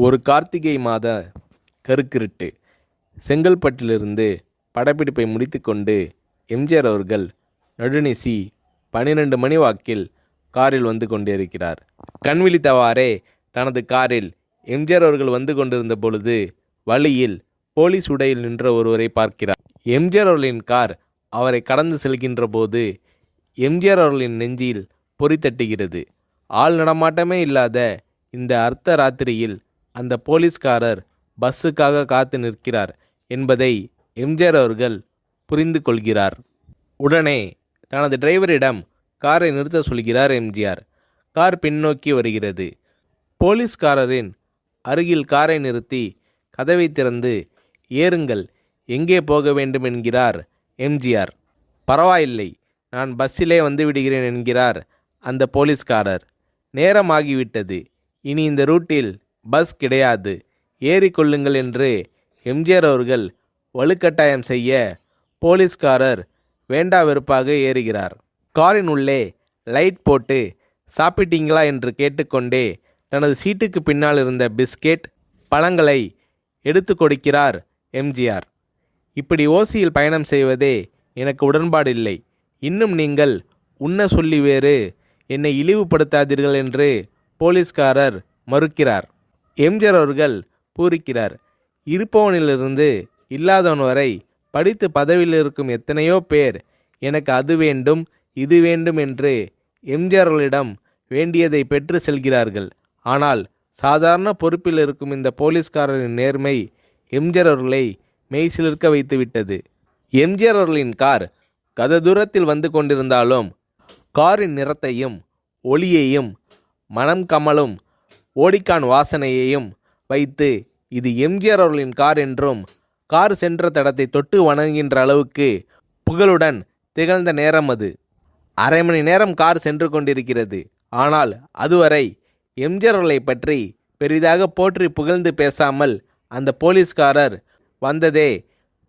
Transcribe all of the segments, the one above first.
ஒரு கார்த்திகை மாத கருக்கிருட்டு. செங்கல்பட்டிலிருந்து படப்பிடிப்பை முடித்துக்கொண்டு எம்ஜிஆர் அவர்கள் நடுநிசி 12 மணி வாக்கில் காரில் வந்து கொண்டிருக்கிறார். கண் விழித்தவாறே தனது காரில் எம்ஜிஆர் அவர்கள் வந்து கொண்டிருந்த பொழுது வழியில் போலீஸ் உடையில் நின்ற ஒருவரை பார்க்கிறார். எம்ஜிஆர் அவர்களின் கார் அவரை கடந்து செல்கின்ற போது எம்ஜிஆர் அவர்களின் நெஞ்சில் பொறி தட்டுகிறது. ஆள் நடமாட்டமே இல்லாத இந்த அர்த்த ராத்திரியில் அந்த போலீஸ்காரர் பஸ்ஸுக்காக காத்து நிற்கிறார் என்பதை எம்ஜிஆர் அவர்கள் புரிந்து கொள்கிறார். உடனே தனது டிரைவரிடம் காரை நிறுத்த சொல்கிறார் எம்ஜிஆர். கார் பின்னோக்கி வருகிறது. போலீஸ்காரரின் அருகில் காரை நிறுத்தி கதவை திறந்து ஏறுங்கள், எங்கே போக வேண்டும் என்கிறார் எம்ஜிஆர். பரவாயில்லை, நான் பஸ்ஸிலே வந்து விடுகிறேன் என்கிறார் அந்த போலீஸ்காரர். நேரமாகிவிட்டது, இனி இந்த ரூட்டில் பஸ் கிடையாது, ஏறிக்கொள்ளுங்கள் என்று எம்ஜிஆர் அவர்கள் வலுக்கட்டாயம் செய்ய போலீஸ்காரர் வேண்டா வெறுப்பாக ஏறுகிறார். காரின் உள்ளே லைட் போட்டு சாப்பிட்டீங்களா என்று கேட்டுக்கொண்டே தனது சீட்டுக்கு பின்னால் இருந்த பிஸ்கெட் பழங்களை எடுத்து கொடுக்கிறார் எம்ஜிஆர். இப்படி ஓசியில் பயணம் செய்வதே எனக்கு உடன்பாடில்லை. இன்னும் நீங்கள் உண்ண சொல்லி வேறு என்னை இழிவுபடுத்தாதீர்கள் என்று போலீஸ்காரர் மறுக்கிறார். எம்ஜிஆர் அவர்கள் பூரிக்கிறார். இருப்பவனிலிருந்து இல்லாதவன் வரை படித்து பதவியில் இருக்கும் எத்தனையோ பேர் எனக்கு அது வேண்டும் இது வேண்டும் என்று எம்ஜிஆர் அவர்களிடம் வேண்டியதை பெற்று செல்கிறார்கள். ஆனால் சாதாரண பொறுப்பில் இருக்கும் இந்த போலீஸ்காரரின் நேர்மை எம்ஜிஆர் அவர்களை மெய்சிலிர்க்க வைத்துவிட்டது. எம்ஜிஆர் அவர்களின் கார் கத தூரத்தில் வந்து கொண்டிருந்தாலும் காரின் நிறத்தையும் ஒளியையும் மனம் கமலும் ஓடிக்கான் வாசனையையும் வைத்து இது எம்ஜிஆர் அவர்களின் கார் என்றும் கார் சென்ற தடத்தை தொட்டு வணங்குகின்ற அளவுக்கு புகழுடன் திகழ்ந்த நேரம் அது. அரை மணி நேரம் கார் சென்று கொண்டிருக்கிறது. ஆனால் அதுவரை எம்ஜிஆர் அவர்களை பற்றி பெரிதாக போற்றி புகழ்ந்து பேசாமல் அந்த போலீஸ்காரர் வந்ததே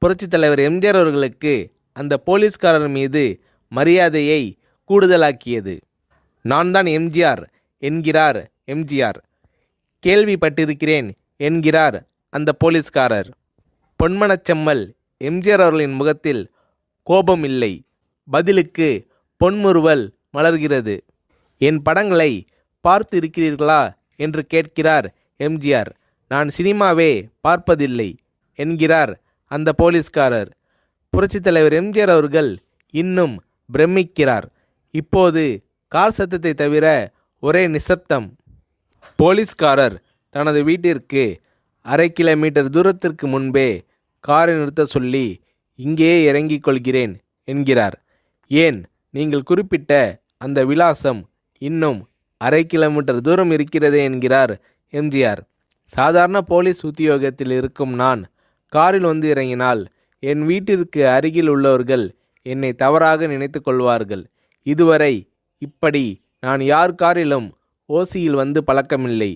புரட்சித் தலைவர் எம்ஜிஆர் அவர்களுக்கு அந்த போலீஸ்காரர் மீது மரியாதையை கூடுதலாக்கியது. நான் தான் எம்ஜிஆர் என்கிறார் எம்ஜிஆர். கேள்விப்பட்டிருக்கிறேன் என்கிறார் அந்த போலீஸ்காரர். பொன்மனச்செம்மல் எம்ஜிஆர் அவர்களின் முகத்தில் கோபம் இல்லை, பதிலுக்கு பொன்முறுவல் மலர்கிறது. என் படங்களை பார்த்து இருக்கிறீர்களா என்று கேட்கிறார் எம்ஜிஆர். நான் சினிமாவே பார்ப்பதில்லை என்கிறார் அந்த போலீஸ்காரர். புரட்சித் தலைவர் எம்ஜிஆர் அவர்கள் இன்னும் பிரமிக்கிறார். இப்போது கார் சத்தத்தை தவிர ஒரே நிசப்தம். போலீஸ்காரர் தனது வீட்டிற்கு 1/2 கிலோமீட்டர் தூரத்திற்கு முன்பே காரை நிறுத்த சொல்லி இங்கேயே இறங்கிக் கொள்கிறேன் என்கிறார். ஏன், நீங்கள் குறிப்பிட்ட அந்த விலாசம் இன்னும் 1/2 கிலோமீட்டர் தூரம் இருக்கிறதே என்கிறார் எம்ஜிஆர். சாதாரண போலீஸ் உத்தியோகத்தில் இருக்கும் நான் காரில் வந்து இறங்கினால் என் வீட்டிற்கு அருகில் உள்ளவர்கள் என்னை தவறாக நினைத்து கொள்வார்கள். இதுவரை இப்படி நான் யார் காரிலும் ஓசியில் வந்து பழக்கமில்லை.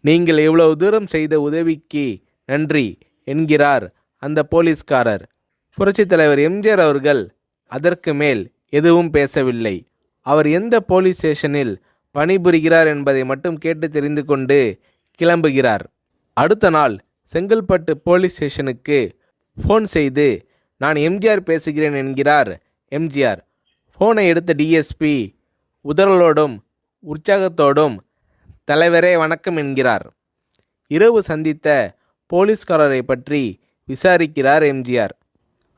நீங்கள் இவ்வளவு தூரம் செய்த உதவிக்கு நன்றி என்கிறார் அந்த போலீஸ்காரர். புரட்சித் தலைவர் எம்ஜிஆர் அவர்கள் அதற்கு மேல் எதுவும் பேசவில்லை. அவர் எந்த போலீஸ் ஸ்டேஷனில் பணிபுரிகிறார் என்பதை மட்டும் கேட்டு தெரிந்து கொண்டு கிளம்புகிறார். அடுத்த நாள் செங்கல்பட்டு போலீஸ் ஸ்டேஷனுக்கு ஃபோன் செய்து நான் எம்ஜிஆர் பேசுகிறேன் என்கிறார் எம்ஜிஆர். ஃபோனை எடுத்த டிஎஸ்பி உதறலோடும் உற்சாகத்தோடும் தலைவரே வணக்கம் என்கிறார். இரவு சந்தித்த போலீஸ்காரரை பற்றி விசாரிக்கிறார் எம்ஜிஆர்.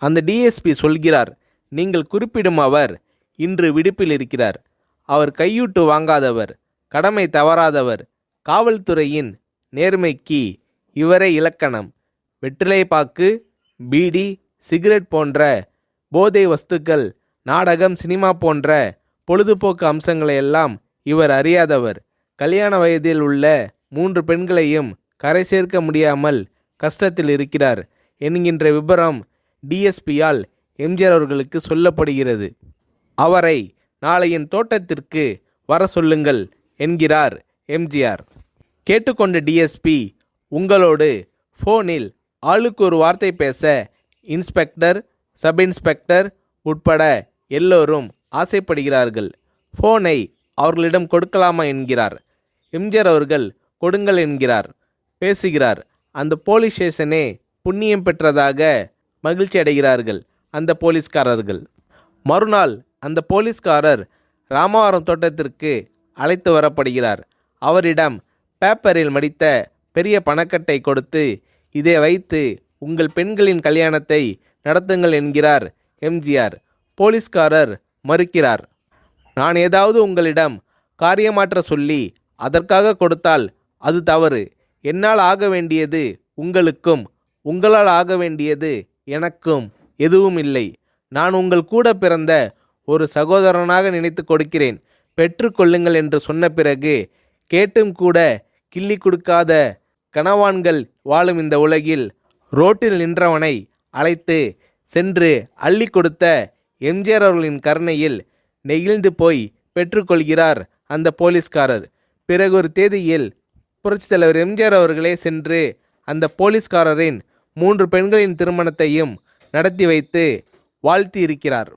அந்த டிஎஸ்பி சொல்கிறார், நீங்கள் குறிப்பிடும் அவர் இன்று விடுப்பில் இருக்கிறார். அவர் கையூட்டு வாங்காதவர், கடமை தவறாதவர். காவல்துறையின் நேர்மைக்கு இவரே இலக்கணம். வெற்றிலை பாக்கு, பீடி, சிகரெட் போன்ற போதை வஸ்துக்கள், நாடகம், சினிமா போன்ற பொழுதுபோக்கு அம்சங்களையெல்லாம் இவர் அறியாதவர். கல்யாண வயதில் உள்ள 3 பெண்களையும் கரை சேர்க்க முடியாமல் கஷ்டத்தில் இருக்கிறார் என்கின்ற விபரம் டிஎஸ்பியால் எம்ஜிஆர் அவர்களுக்கு சொல்லப்படுகிறது. அவரை நாளை என் தோட்டத்திற்கு வர சொல்லுங்கள் என்கிறார் எம்ஜிஆர். கேட்டுக்கொண்ட டிஎஸ்பி உங்களோடு ஃபோனில் ஆளுக்கு ஒரு வார்த்தை பேச இன்ஸ்பெக்டர், சப் இன்ஸ்பெக்டர் உட்பட எல்லோரும் ஆசைப்படுகிறார்கள். ஃபோனை அவர்களிடம் கொடுக்கலாமா என்கிறார். எம்ஜிஆர் அவர்கள் கொடுங்கள் என்கிறார். பேசுகிறார். அந்த போலீஸ் ஸ்டேஷனே புண்ணியம் பெற்றதாக மகிழ்ச்சி அடைகிறார்கள் அந்த போலீஸ்காரர்கள். மறுநாள் அந்த போலீஸ்காரர் ராமவரம் தோட்டத்திற்கு அழைத்து வரப்படுகிறார். அவரிடம் பேப்பரில் மடித்த பெரிய பணக்கட்டை கொடுத்து, இதை வைத்து உங்கள் பெண்களின் கல்யாணத்தை நடத்துங்கள் என்கிறார் எம்ஜிஆர். போலீஸ்காரர் மறுக்கிறார். நான் ஏதாவது உங்களிடம் காரியமாற்ற சொல்லி அதற்காக கொடுத்தால் அது தவறு. என்னால் ஆக வேண்டியது உங்களுக்கும், உங்களால் ஆக வேண்டியது எனக்கும் எதுவும் இல்லை. நான் உங்கள் கூட பிறந்த ஒரு சகோதரனாக நினைத்து கொடுக்கிறேன், பெற்றுக்கொள்ளுங்கள் என்று சொன்ன பிறகு கேட்டும் கூட கிள்ளி கொடுக்காத கனவான்கள் வாழும் இந்த உலகில் ரோட்டில் நின்றவனை அழைத்து சென்று அள்ளி கொடுத்த எம்ஜிஆர் அவர்களின் கருணையில் நெகிழ்ந்து போய் பெற்றுக்கொள்கிறார் அந்த போலீஸ்காரர். பிறகு ஒரு தேதியில் புரட்சித் தலைவர் எம்ஜிஆர் அவர்களே சென்று அந்த போலீஸ்காரரின் 3 பெண்களின் திருமணத்தையும் நடத்தி வைத்து வாழ்த்தி இருக்கிறார்.